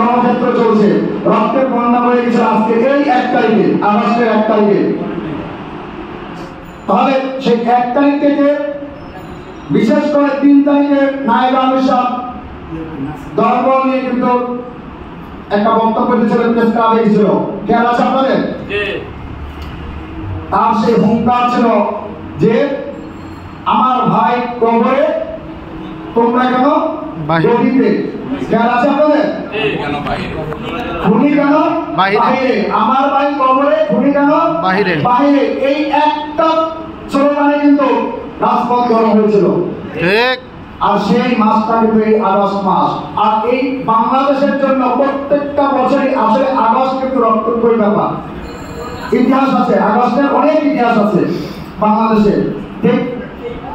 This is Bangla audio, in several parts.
রণক্ষেত্র চলছে, রক্তের বন্যা বয়ে গেছে আজকে এই 1 তারিখে, আগস্টের 1 তারিখে। তাহলে সেই 1 তারিখ থেকে বিশেষ করে 3 তারিখে নায়েব আমির সাহেব দলবল নিয়ে কিন্তু একটা বক্তব্য দিয়েছিলেন, প্রেস ক্লাবে গিয়েছিল, খেয়াল আছে আপনাদের? তার সেই হুঙ্কার ছিল যে আমার ভাই কবরে, তোমরা কেন বাহিরে? খেয়াল আছে আপনাদের? খুনি কেন বাহিরে? আমার ভাই কবরে, খুনি কেন বাহিরে? বাহিরে। এই একটা স্লোগানে কিন্তু রাজপথ গরম হয়েছিল, ঠিক। আর সেই মাসটা কিন্তু এই আগস্ট মাস। আর এই বাংলাদেশের জন্য প্রত্যেকটা বছরই আসলে আগস্ট কিন্তু রক্তক্ষয়ী ব্যাপার, ইতিহাস আছে, আগস্টের অনেক ইতিহাস আছে বাংলাদেশে, ঠিক।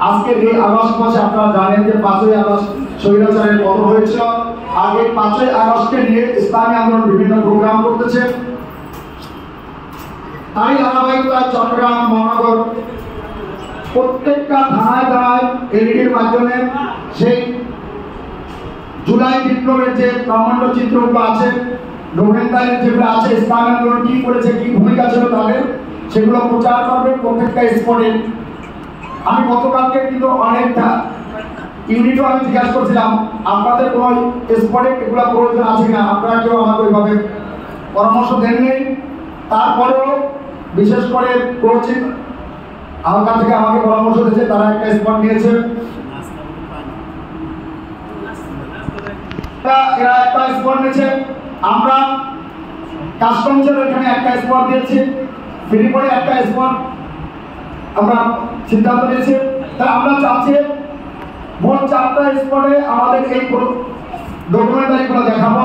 আজকে এই আগস্ট মাসে আপনারা জানেন যে 5ই আগস্ট স্বৈরাচারের পতন হয়েছিল। আর এই 5ই আগস্টকে নিয়ে ইসলামী আন্দোলন বিভিন্ন প্রোগ্রাম করতেছে। তাই ধারাবাহিকতায় চট্টগ্রাম মহানগর প্রত্যেকটা থানায় থানায় এলইডির মাধ্যমে সেই জুলাই বিপ্লবের যে ব্রহ্মাণ্ড চিত্রগুলো আছে, ডকুমেন্টারি যেগুলো আছে, ইসলামী আন্দোলন কি করেছে, কি ভূমিকা ছিল তাদের, সেগুলো প্রচার করবে প্রত্যেকটা স্পটে। আমি গতকালকে কিন্তু অনেকটা ইউনিটও আমি জিজ্ঞাসা করছিলাম আপনাদের কোনো স্পটে এগুলো প্রয়োজন আছে কিনা, আপনারা কেউ আমাকে ওইভাবে পরামর্শ দেননি। তারপরেও বিশেষ করে কোচিং হালকা থেকে আমাকে পরামর্শ দিয়েছে, তারা একটা স্পট নিয়েছে, এরা একটা স্পট নিয়েছে। আমরা কাস্টমসের ওইখানে একটা স্পট দিয়েছি, ফিরিপরে একটা স্পট আমরা সিদ্ধান্ত নিয়েছি। তাই আমরা চাচ্ছি মোট 4টা স্পটে আমাদের এই ডকুমেন্টারিগুলো দেখাবো,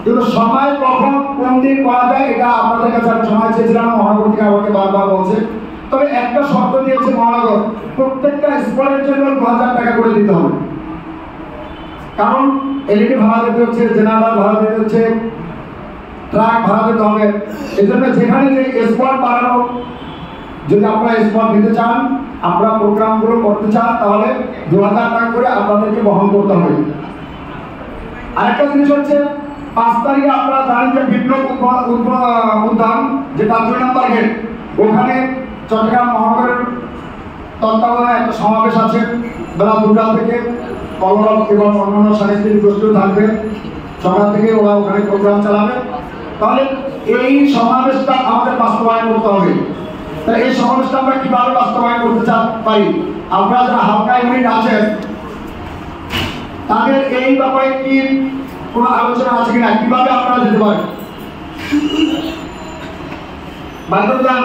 কিন্তু সময় কখন কোন দিন করা যায় এটা আপনাদের কাছে আমি সময় চেয়েছিলাম, মহানগর থেকে আমাকে বারবার বলছে। তবে একটা শর্ত দিয়েছে মহানগর, প্রত্যেকটা স্পটের জন্য 2000 টাকা করে দিতে হবে, কারণ এলইডি ভাড়া দিতে হচ্ছে, জেনারেল ভাড়া দিতে হচ্ছে, ট্রাক ভাড়া দিতে হবে। এই জন্য যেখানে যে স্পট বাড়ানো, যদি আপনারা স্পট নিতে চান, আপনারা প্রোগ্রামগুলো করতে চান, তাহলে 2000 টাকা করে আপনাদেরকে বহন করতে হবে। আরেকটা জিনিস হচ্ছে 5 তারিখে আপনারা জানেন যে বিপ্লব উদ্যান, যেটা 2 নম্বর গেট, ওখানে চট্টগ্রাম মহানগরের তত্ত্বাবধানে একটা সমাবেশ আছে বেলা 2টা থেকে। কলরব এবং অন্যান্য সাংস্কৃতিক গোষ্ঠীও থাকবে, সকাল থেকে ওরা ওখানে প্রোগ্রাম চালাবে। তাহলে এই সমাবেশটা আমাদের বাস্তবায়ন করতে হবে। তাহলে এই সমাবেশটা আমরা কিভাবে বাস্তবায়ন করতে পারি? আপনারা যারা হালকা ইউনিট আছেন তাদের এই ব্যাপারে কি কোনো আলোচনা আছে কিনা, কিভাবে আপনারা যেতে পারেন? বাইদুরদান